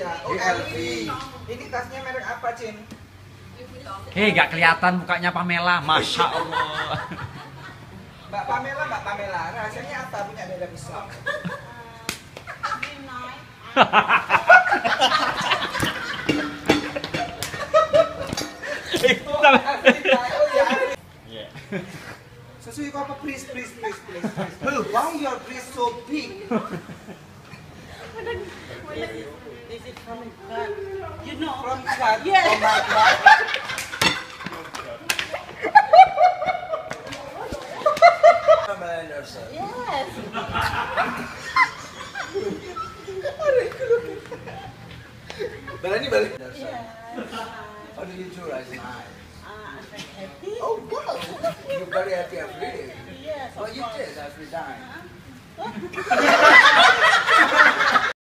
ya. Oh LV. Ini tasnya merek apa, Cin? Hei, gak kelihatan mukanya Pamela, masya Allah. Mbak Pamela, rahasianya apa punya dada besar? Sesuai kau apa? Please. Why your breast so big? Is it from God? You know. From God? Yes. Oh my God. Yes. Berani balik. Yes. How did you do last night? I'm very happy. Oh wow, you're very happy every day. Yes. What you did every time? Huh?